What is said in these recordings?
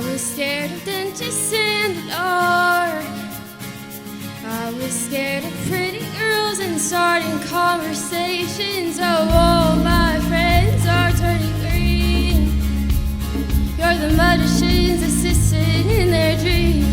was scared of dentists in the dark. I was scared of pretty girls and starting conversations. Oh, all my friends are turning green. You're the magician's assistant in their dreams.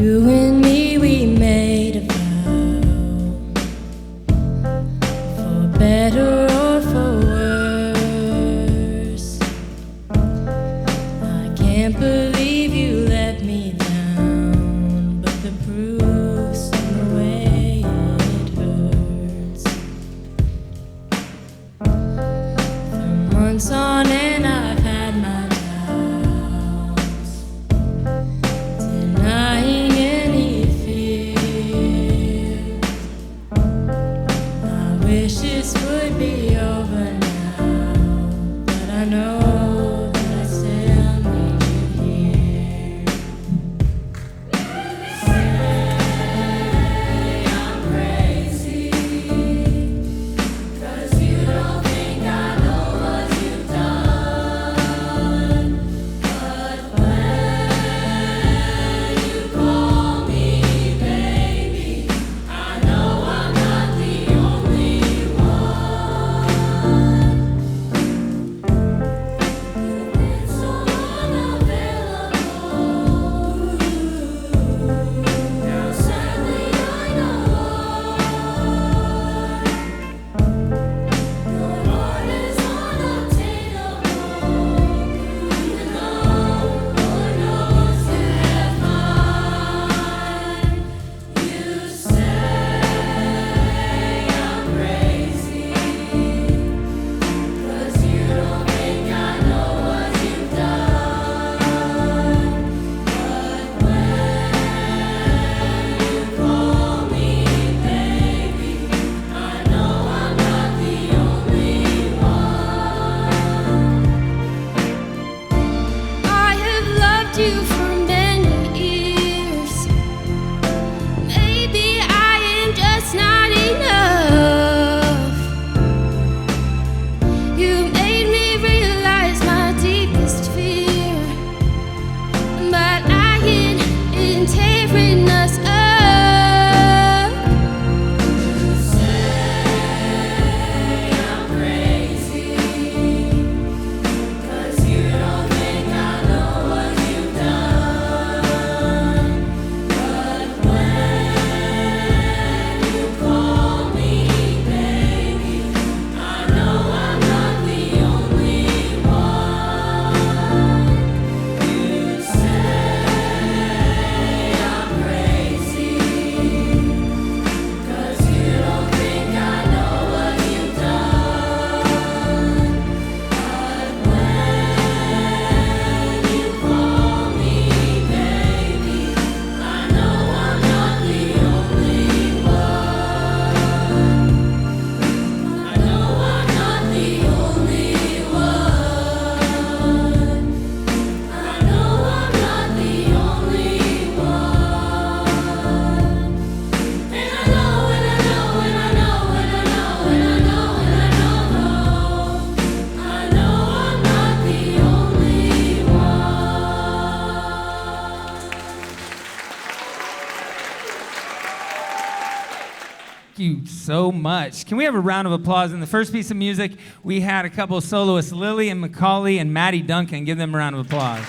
You and me, we made a vow, for better or for worse. I can't believe you let me down, but the proof's in the way it hurts. For months on end I've had my doubts, denying any fear. I wish this would be over now, but I know that I still need you here. Say I'm crazy, 'cause you don't think I know what you've done. so much. Can we have a round of applause? In the first piece of music, we had a couple of soloists, Lily and Macaulay and Maddie Duncan. Give them a round of applause.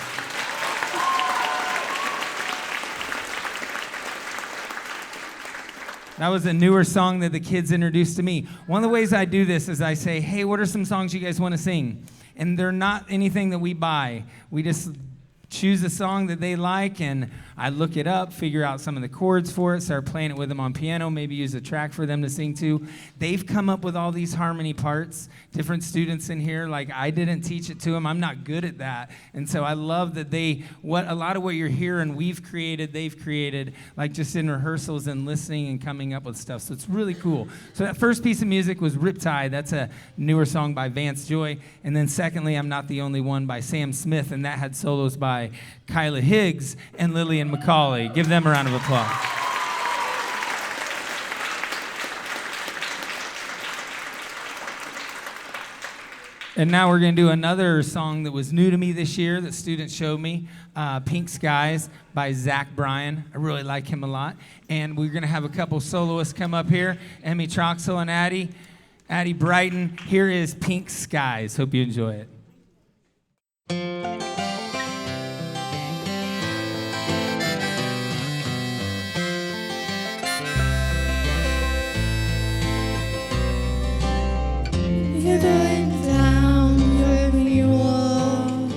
That was a newer song that the kids introduced to me. One of the ways I do this is I say, hey, what are some songs you guys want to sing? And they're not anything that we buy. We just choose a song that they like, and I look it up, figure out some of the chords for it, start playing it with them on piano, maybe use a track for them to sing to. They've come up with all these harmony parts, different students in here. Like, I didn't teach it to them. I'm not good at that. And so I love that a lot of what you're hearing, they've created, like just in rehearsals and listening and coming up with stuff. So it's really cool. So that first piece of music was Riptide. That's a newer song by Vance Joy. And then secondly, I'm Not the Only One by Sam Smith, and that had solos by Kyla Higgs and Lillian Macaulay. Give them a round of applause. And now we're going to do another song that was new to me this year that students showed me, Pink Skies by Zach Bryan. I really like him a lot. And we're going to have a couple soloists come up here, Emmy Troxel and Addie Brighton. Here is Pink Skies. Hope you enjoy it. You're going down your wall,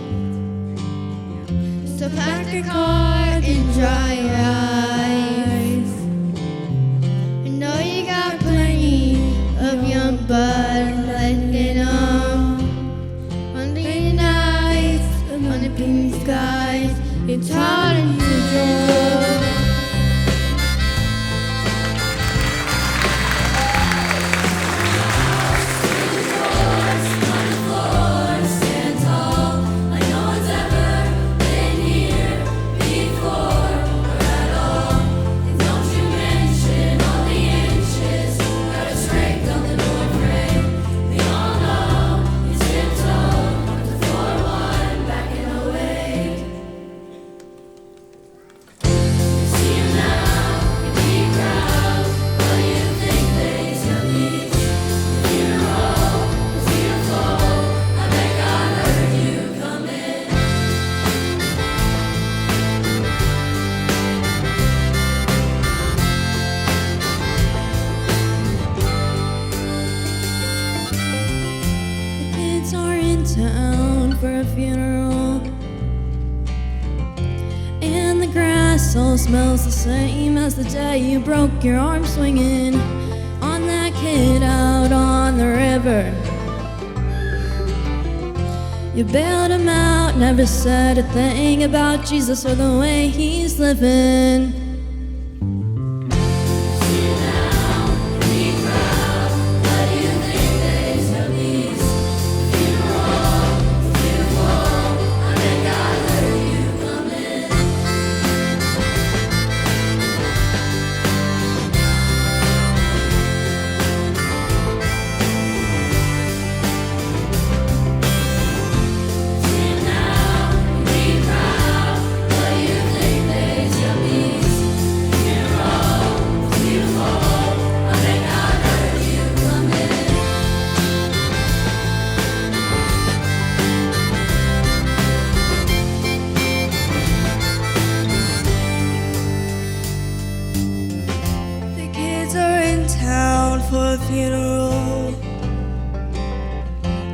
so pack your car and dry your eyes. I know you got plenty of young blood left in them. On the nights, on the pink skies, it's hard to draw. Town for a funeral, and the grass all smells the same as the day you broke your arm swinging on that kid out on the river. You bailed him out, never said a thing about Jesus or the way he's living. For a funeral,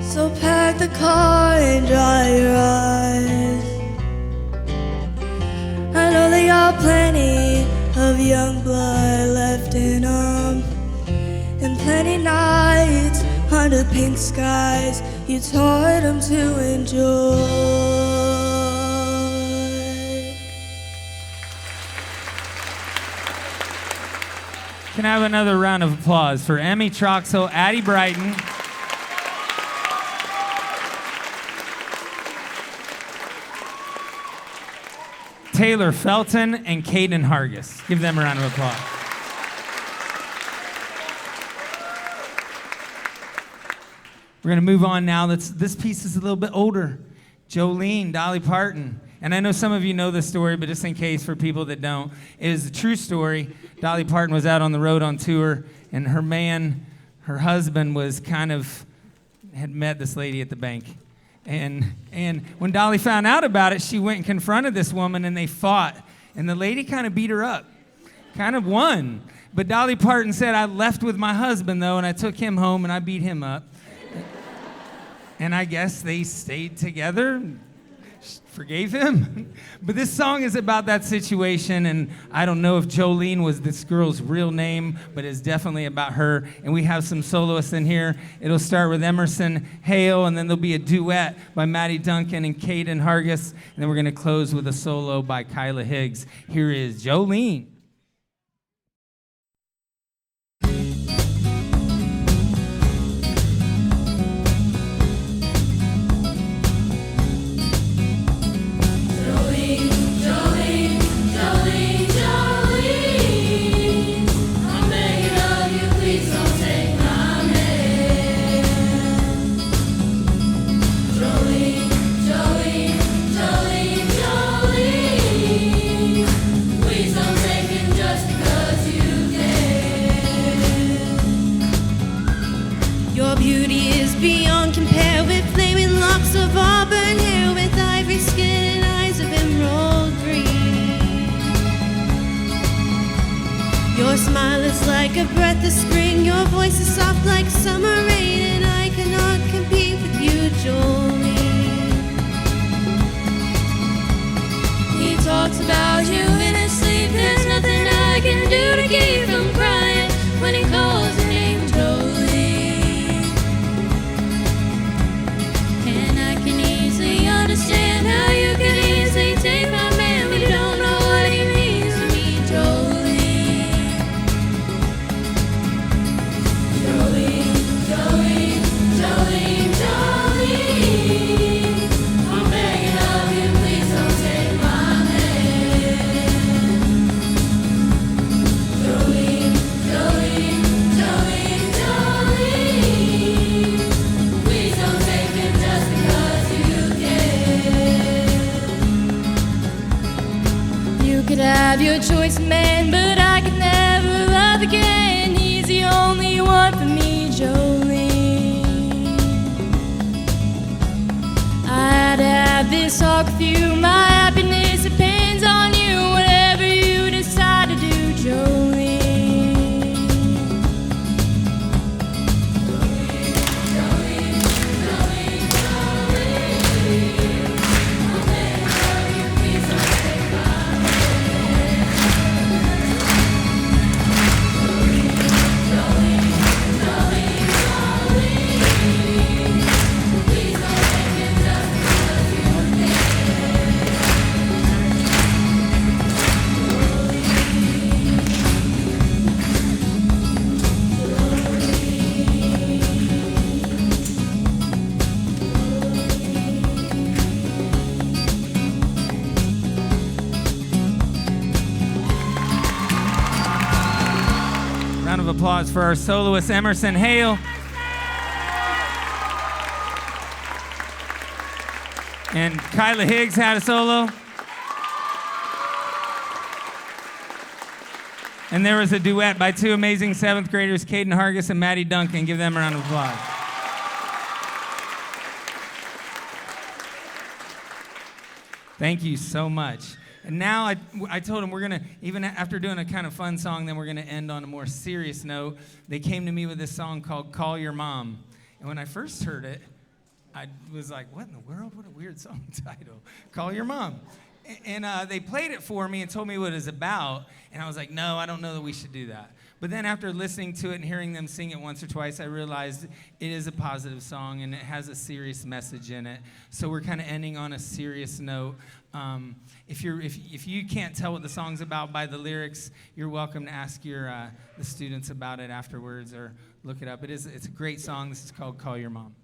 so pack the car and dry your eyes. I know they got plenty of young blood left in them, and plenty nights under pink skies you taught them to enjoy. Can I have another round of applause for Emmy Troxel, Addie Brighton, Taylor Felton, and Caden Hargis. Give them a round of applause. We're going to move on now. This piece is a little bit older. Jolene, Dolly Parton. And I know some of you know this story, but just in case for people that don't, it is a true story. Dolly Parton was out on the road on tour, and her husband had met this lady at the bank. And when Dolly found out about it, she went and confronted this woman, and they fought. And the lady kind of beat her up, kind of won. But Dolly Parton said, I left with my husband, though, and I took him home, and I beat him up. And I guess they stayed together, forgave him. But this song is about that situation, and I don't know if Jolene was this girl's real name, but it's definitely about her. And we have some soloists in here. It'll start with Emerson Hale, and then there'll be a duet by Maddie Duncan and Caden Hargis, and then we're going to close with a solo by Kyla Higgs. Here is Jolene. Your smile is like a breath of spring. Your voice is soft like summer rain. And I cannot compete with you, Jolene. He talks about you in his sleep. There's nothing I can do to keep from crying when he calls your name, Jolene. And I can easily understand how you can easily take my man, but you don't know what he means to me, Jolene. Have your choice, man, but I could never love again. He's the only one for me, Jolene. I had to have this talk with you. My happiness depends on you. Whatever you decide to do, Jolene. Applause for our soloist, Emerson Hale. And Kyla Higgs had a solo. And there was a duet by two amazing seventh graders, Caden Hargis and Maddie Duncan. Give them a round of applause. Thank you so much. And now I told them we're going to, even after doing a kind of fun song, then we're going to end on a more serious note. They came to me with this song called Call Your Mom. And when I first heard it, I was like, what in the world? What a weird song title. Call Your Mom. And they played it for me and told me what it was about. And I was like, no, I don't know that we should do that. But then after listening to it and hearing them sing it once or twice, I realized it is a positive song and it has a serious message in it. So we're kind of ending on a serious note. If you can't tell what the song's about by the lyrics, you're welcome to ask the students about it afterwards or look it up. It's a great song. This is called Call Your Mom.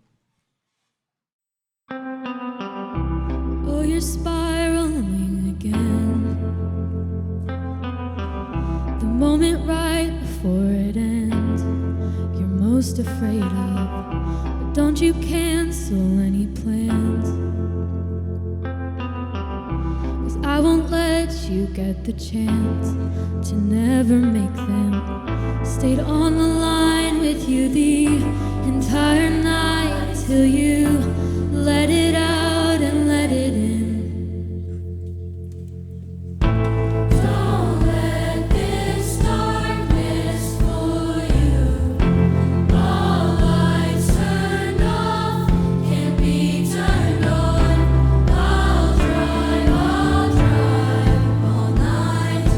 Oh, you're spiraling again. The moment right before it ends, you're most afraid of. But don't you cancel any plans, 'cause I won't let you get the chance to never make them Stayed on the line with you the entire night till you let it out and let it in. Don't let this darkness fool you. All lights turned off can't be turned on. I'll drive all night.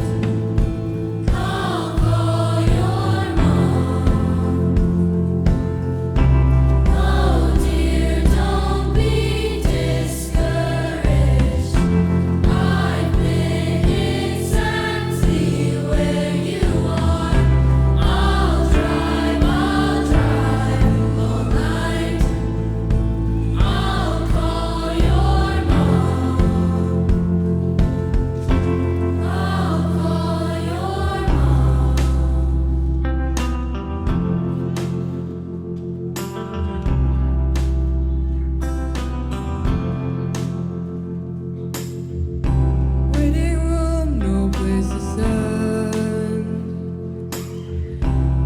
I'll call your mom. Oh dear, don't be discouraged. I've been exactly where you are. I'll drive all night. I'll call your mom. I'll call your mom. Waiting room, no place to send.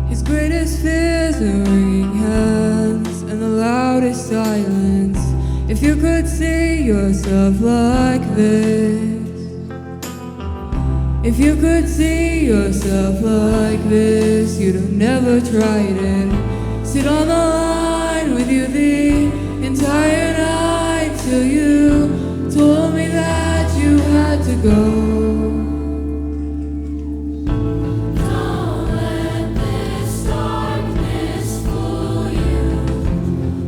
His greatest fears are wringing hands and the loudest silence. If you could see yourself like this, if you could see yourself like this, you'd have never tried it. Sit on the line with you the entire night till you told me that you had to go. Don't let this darkness fool you.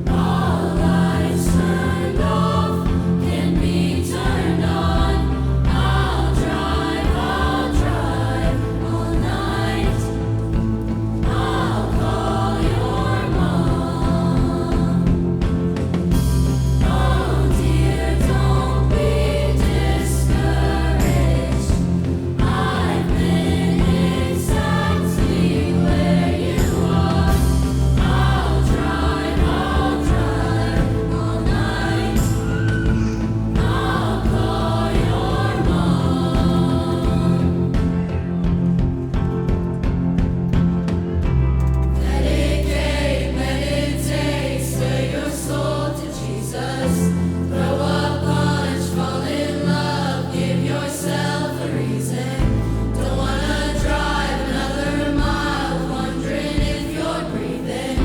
All lights turned off can be turned on. I'll drive all night. I'll call your mom. Oh dear, don't be discouraged. I've been exactly where you are. I'll drive all night. I'll call your mom. Dedicate, meditate, stir your soul to Jesus. Throw a punch, fall in love, give yourself a reason. Don't wanna drive another mile, wondering if you're breathing.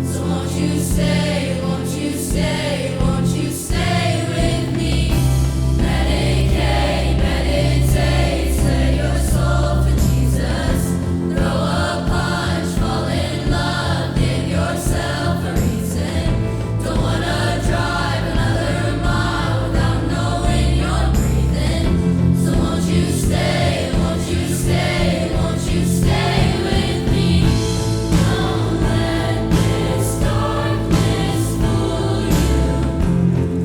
So won't you stay, won't you stay, won't you stay with me? Medicate, meditate, stir your soul for Jesus. Throw a punch, fall in love, give yourself a reason. Don't wanna drive another mile without knowing you're breathing. So won't you stay, won't you stay, won't you stay with me? Don't let this darkness fool you.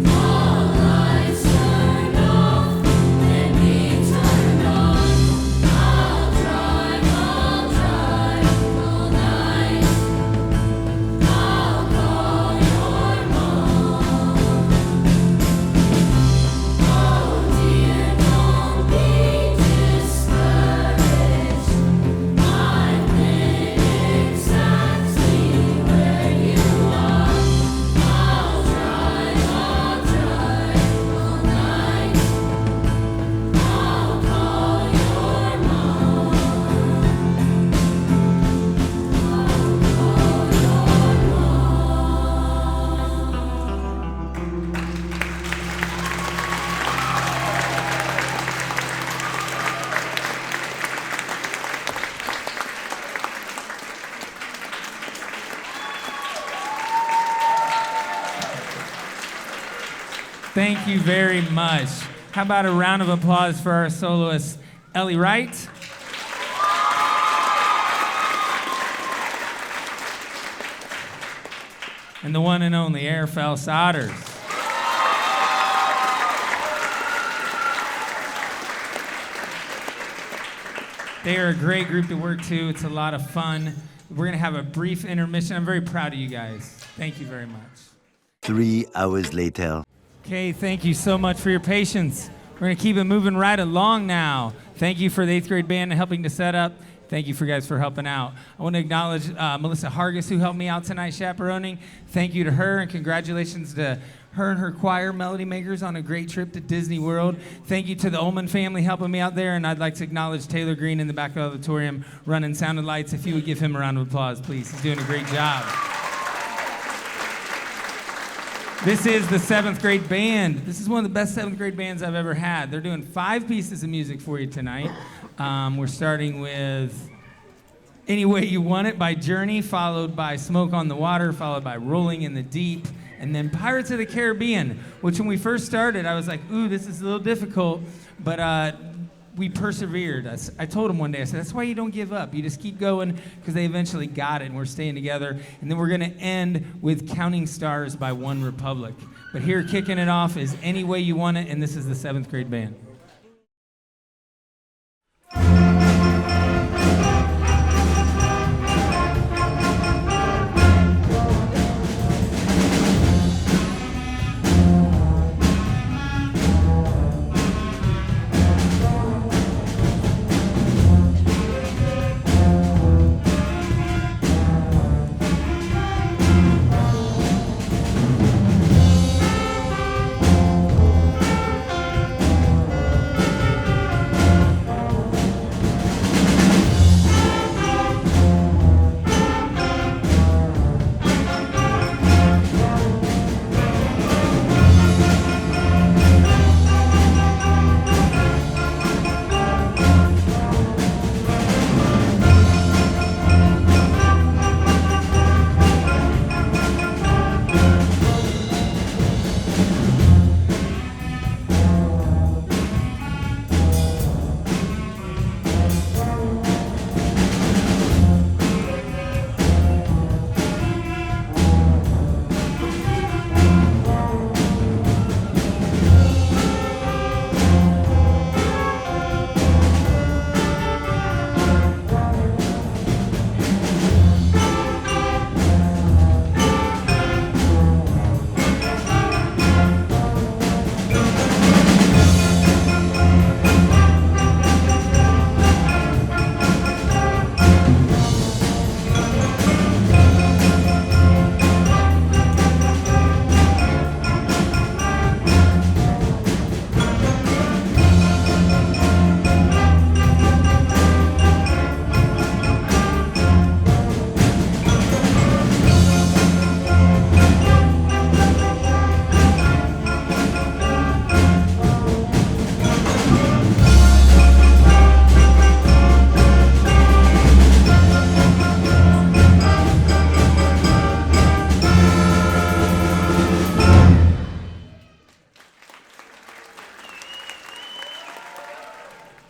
All lights turned off and be turned on. I'll drive all night. I'll call your mom. Oh dear, don't be discouraged. I've been exactly where you are. I'll drive all night. I'll call your mom. Thank you very much. How about a round of applause for our soloist, Ellie Wright? And the one and only Airfell Sodders. They are a great group to work to. It's a lot of fun. We're going to have a brief intermission. I'm very proud of you guys. Thank you very much. 3 hours later. Okay, thank you so much for your patience. We're going to keep it moving right along now. Thank you for the 8th grade band helping to set up. Thank you for guys for helping out. I want to acknowledge Melissa Hargis, who helped me out tonight chaperoning. Thank you to her, and congratulations to her and her choir, Melody Makers, on a great trip to Disney World. Thank you to the Ullman family helping me out there, and I'd like to acknowledge Taylor Green in the back of the auditorium running Sound and Lights. If you would give him a round of applause, please. He's doing a great job. This is the 7th grade band. This is one of the best 7th grade bands I've ever had. They're doing 5 pieces of music for you tonight. We're starting with Any Way You Want It by Journey, followed by Smoke on the Water, followed by Rolling in the Deep, and then Pirates of the Caribbean, which when we first started, I was like, ooh, this is a little difficult, but we persevered. I told him one day, I said, that's why you don't give up. You just keep going, because they eventually got it, and we're staying together. And then we're going to end with Counting Stars by One Republic. But here, kicking it off is Any Way You Want It, and this is the 7th grade band.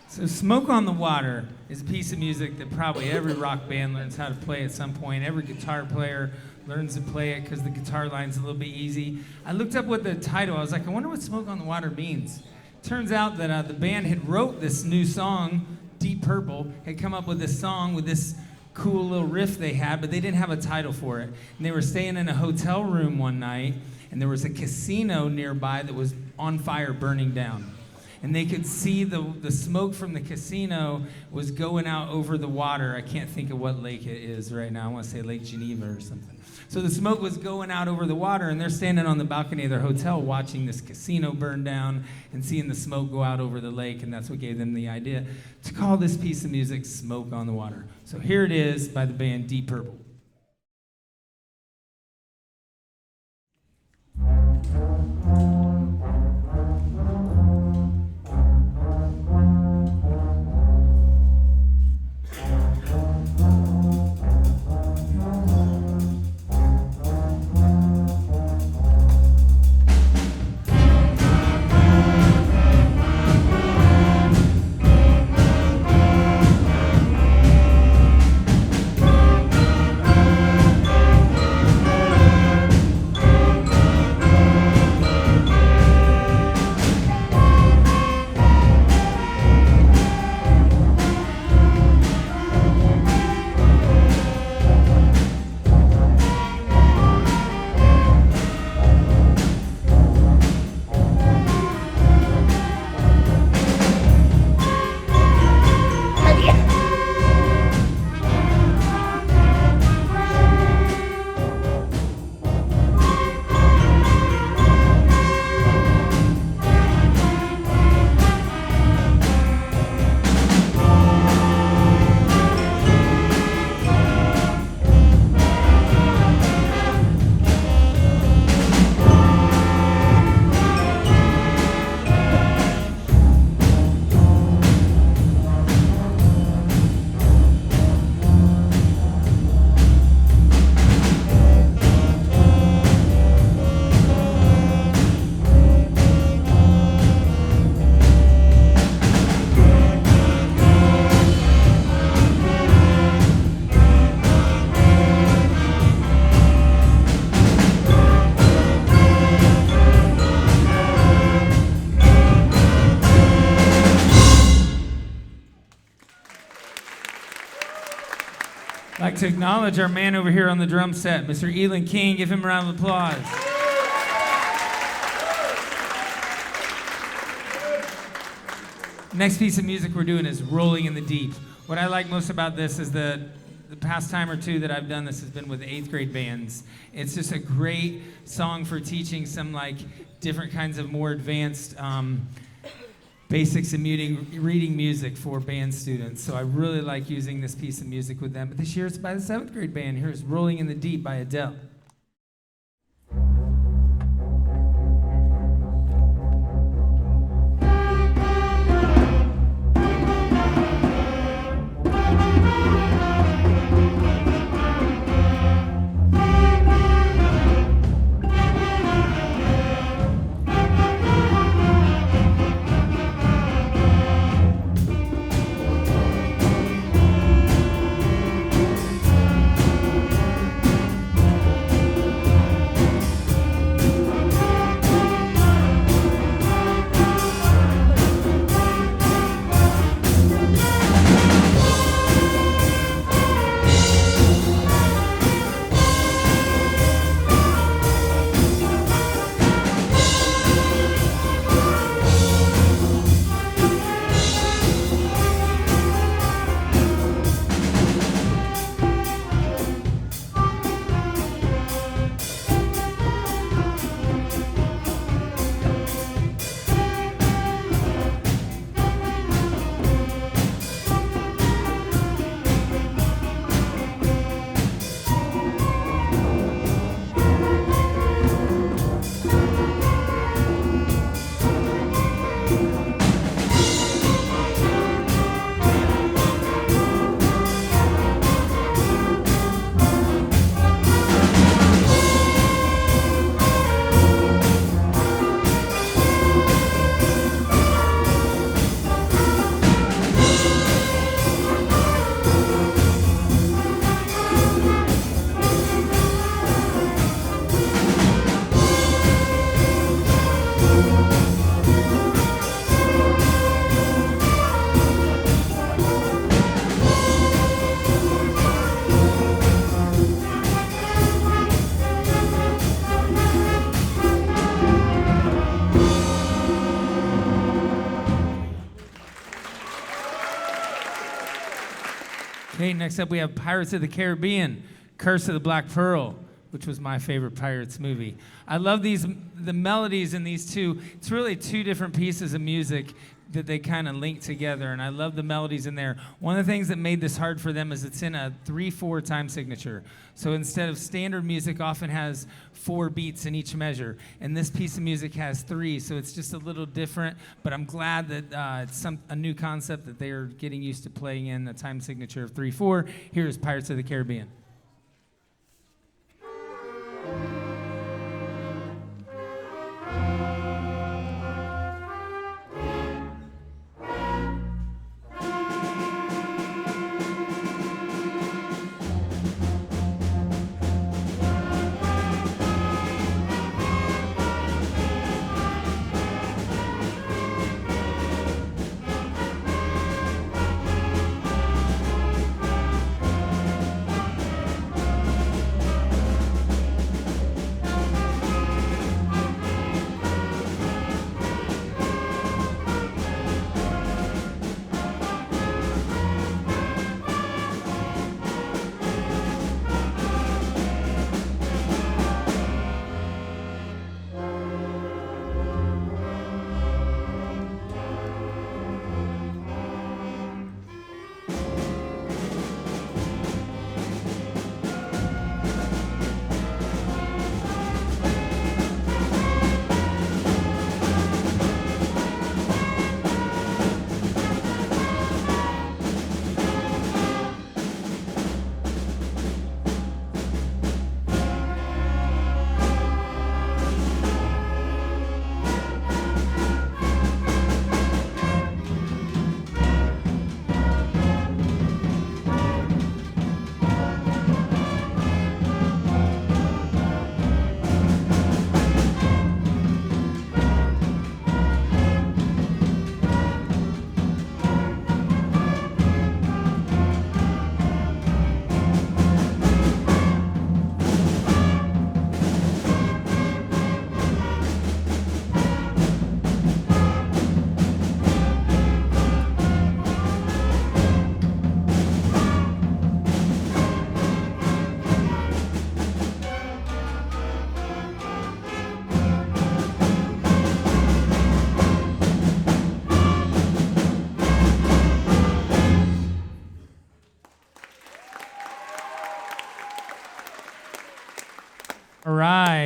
So Smoke on the Water is a piece of music that probably every rock band learns how to play at some point. Every guitar player learns to play it because the guitar line's a little bit easy. I looked up what the title, I was like, I wonder what Smoke on the Water means. Turns out that the band had wrote this new song, Deep Purple, had come up with this song with this cool little riff they had, but they didn't have a title for it. And they were staying in a hotel room one night, and there was a casino nearby that was on fire, burning down. And they could see the smoke from the casino was going out over the water. I can't think of what lake it is right now. I want to say Lake Geneva or something. So the smoke was going out over the water, and they're standing on the balcony of their hotel watching this casino burn down and seeing the smoke go out over the lake, and that's what gave them the idea to call this piece of music Smoke on the Water. So here it is by the band Deep Purple. like to acknowledge our man over here on the drum set, Mr. Elon King. Give him a round of applause. Next piece of music we're doing is Rolling in the Deep. What I like most about this is the past time or two that I've done this has been with 8th grade bands. It's just a great song for teaching some like different kinds of more advanced basics in reading music for band students. So I really like using this piece of music with them. But this year it's by the 7th grade band. Here's Rolling in the Deep by Adele. Okay, next up we have Pirates of the Caribbean, Curse of the Black Pearl, which was my favorite Pirates movie. I love the melodies in these two. It's really two different pieces of music that they kind of link together, and I love the melodies in there. One of the things that made this hard for them is it's in a 3/4 time signature. So instead of standard music often has 4 beats in each measure, and this piece of music has 3, so it's just a little different, but I'm glad that it's a new concept that they are getting used to playing in a time signature of 3/4. Here is Pirates of the Caribbean.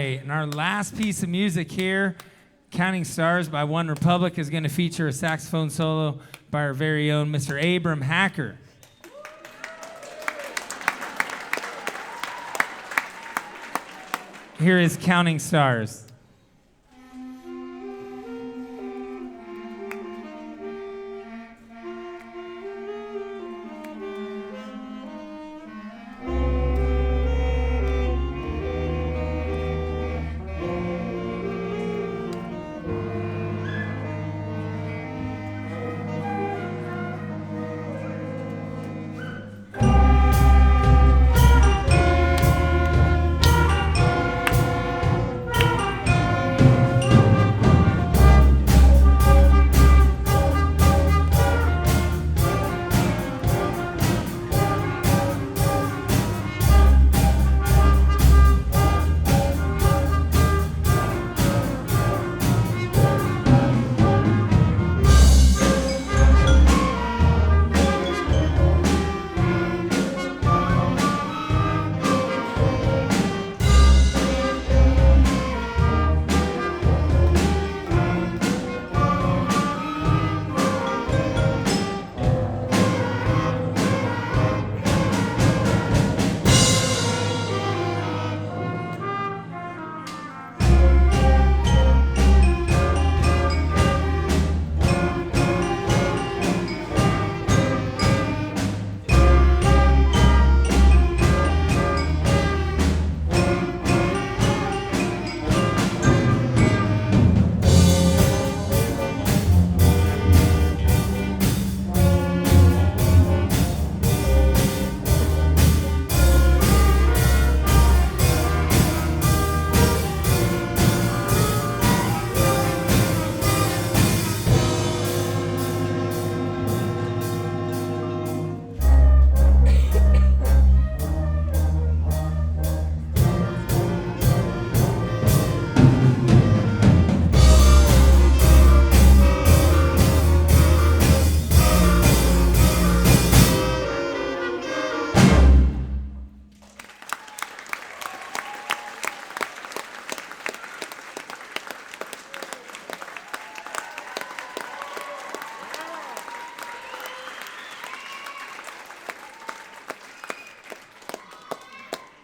right, and our last piece of music here, Counting Stars by One Republic, is going to feature a saxophone solo by our very own Mr. Abram Hacker. Here is Counting Stars.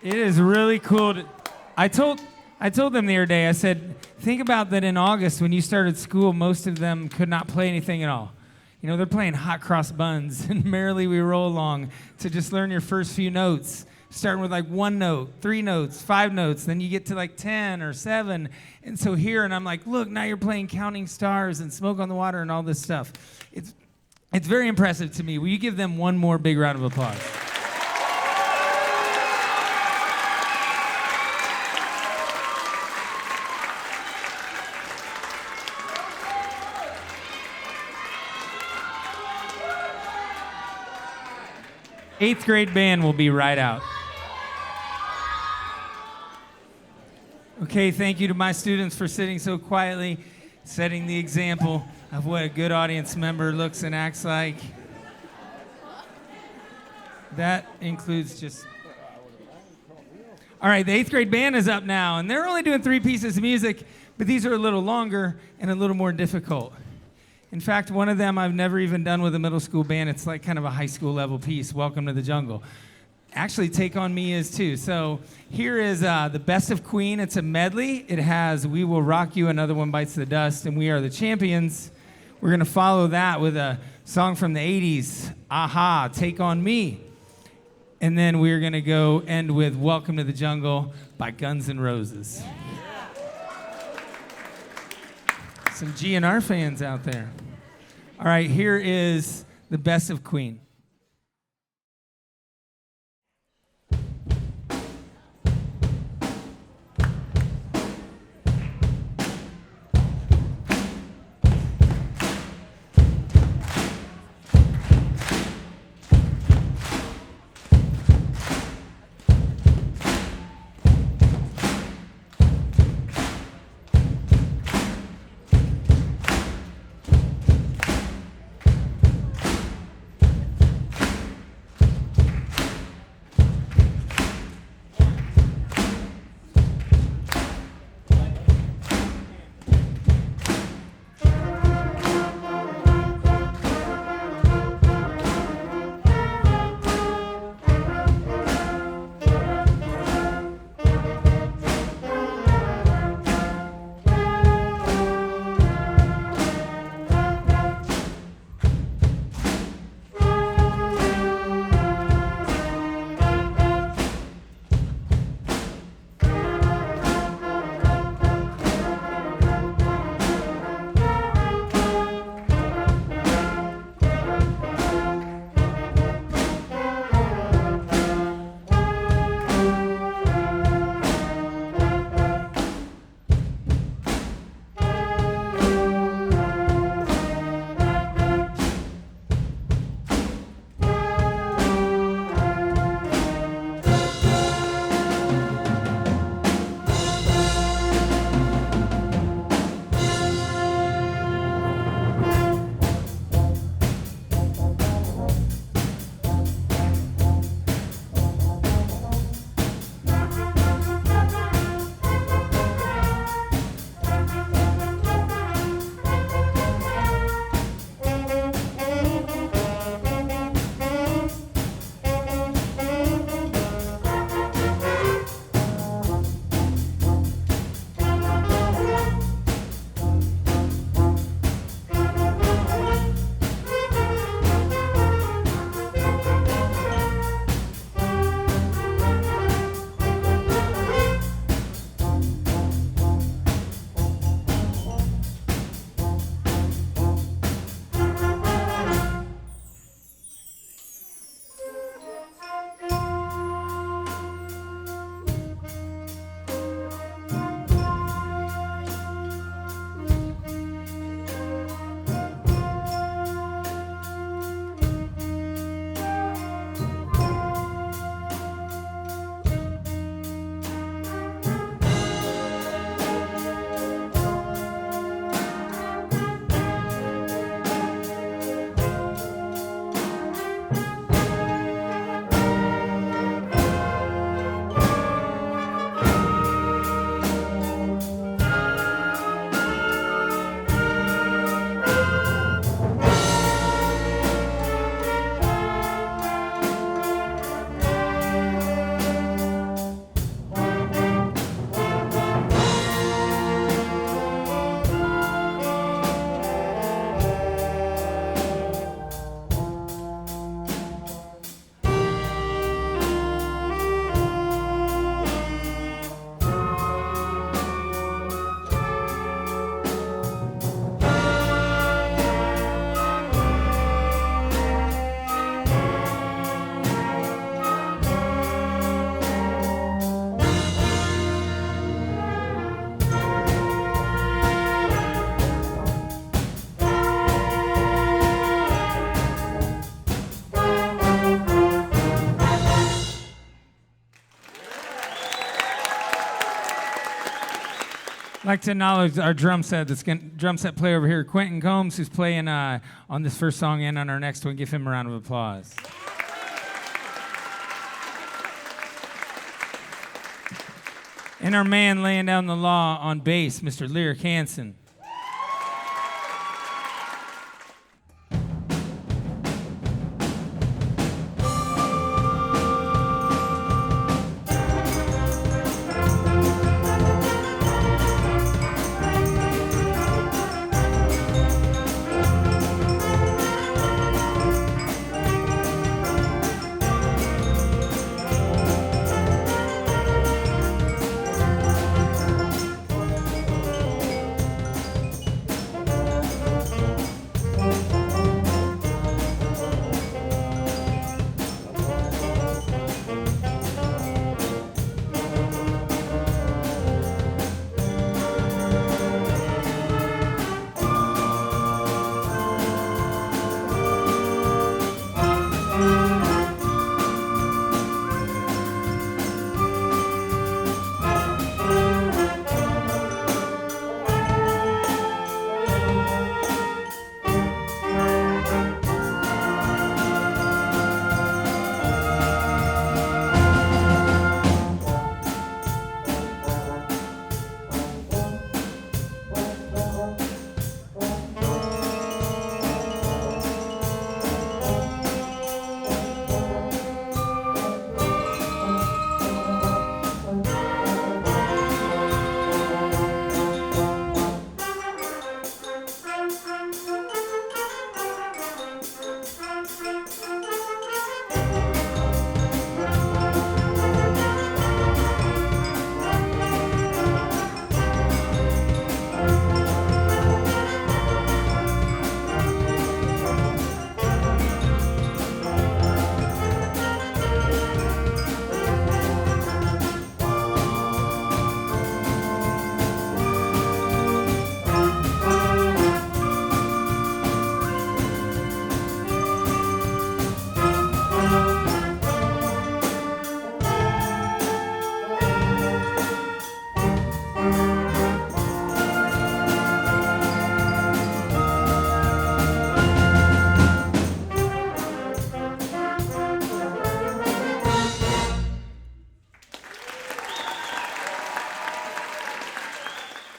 It is really cool. I told them the other day, I said, think about that in August when you started school, most of them could not play anything at all. You know, they're playing hot cross buns and merrily we roll along to just learn your first few notes, starting with like 1 note, 3 notes, 5 notes, then you get to like 10 or 7. And so here, and I'm like, look, now you're playing Counting Stars and Smoke on the Water and all this stuff. It's very impressive to me. Will you give them one more big round of applause? Eighth grade band will be right out. Okay, thank you to my students for sitting so quietly, setting the example of what a good audience member looks and acts like. That includes just... All right, the 8th grade band is up now, and they're only doing 3 pieces of music, but these are a little longer and a little more difficult. In fact, one of them I've never even done with a middle school band. It's like kind of a high school level piece, Welcome to the Jungle. Actually, Take On Me is too. So here is the Best of Queen. It's a medley. It has We Will Rock You, Another One Bites the Dust, and We Are the Champions. We're going to follow that with a song from the 80s, Aha, Take On Me. And then we're going to go end with Welcome to the Jungle by Guns N' Roses. Some GNR fans out there. All right, here is the Best of Queen. I'd like to acknowledge our drum set player over here, Quentin Combs, who's playing on this first song and on our next one. Give him a round of applause. And our man laying down the law on bass, Mr. Lyric Hansen.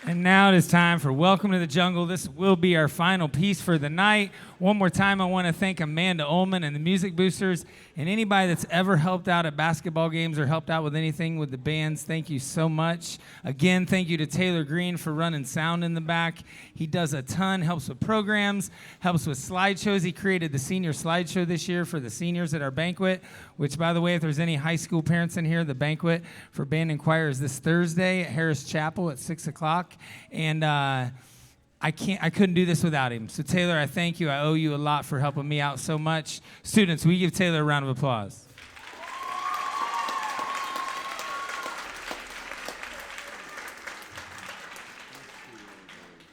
And now it is time for Welcome to the Jungle. This will be our final piece for the night. One more time, I want to thank Amanda Ullman and the Music Boosters and anybody that's ever helped out at basketball games or helped out with anything with the bands. Thank you so much. Again, thank you to Taylor Green for running sound in the back. He does a ton, helps with programs, helps with slideshows. He created the senior slideshow this year for the seniors at our banquet, which, by the way, if there's any high school parents in here, the banquet for band and choir is this Thursday at Harris Chapel at 6 o'clock. And I couldn't do this without him. So Taylor, I thank you. I owe you a lot for helping me out so much. Students, will you give Taylor a round of applause?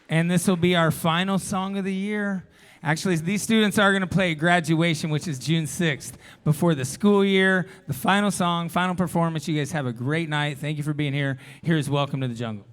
And this will be our final song of the year. Actually, these students are going to play Graduation, which is June 6th, before the school year. The final song, final performance. You guys have a great night. Thank you for being here. Here's Welcome to the Jungle.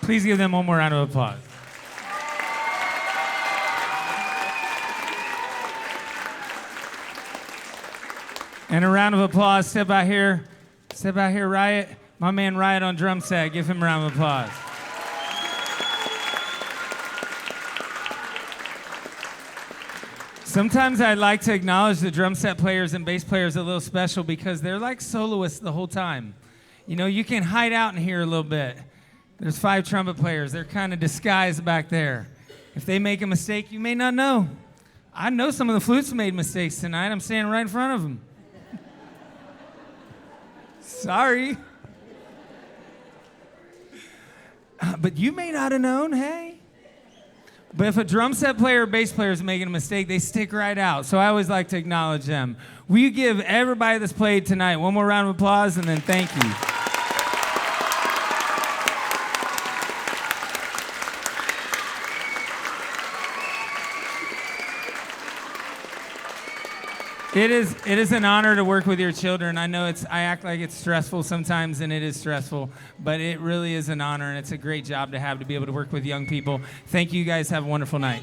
Please give them one more round of applause. And a round of applause. Step out here, Riot. My man Riot on drum set. Give him a round of applause. Sometimes I like to acknowledge the drum set players and bass players a little special because they're like soloists the whole time. You know, you can hide out in here a little bit. There's 5 trumpet players. They're kind of disguised back there. If they make a mistake, you may not know. I know some of the flutes made mistakes tonight. I'm standing right in front of them. Sorry. But you may not have known, hey? But if a drum set player or bass player is making a mistake, they stick right out. So I always like to acknowledge them. Will you give everybody that's played tonight one more round of applause and then thank you? It is an honor to work with your children. I know I act like it's stressful sometimes, and it is stressful, but it really is an honor, and it's a great job to have to be able to work with young people. Thank you guys. Have a wonderful night.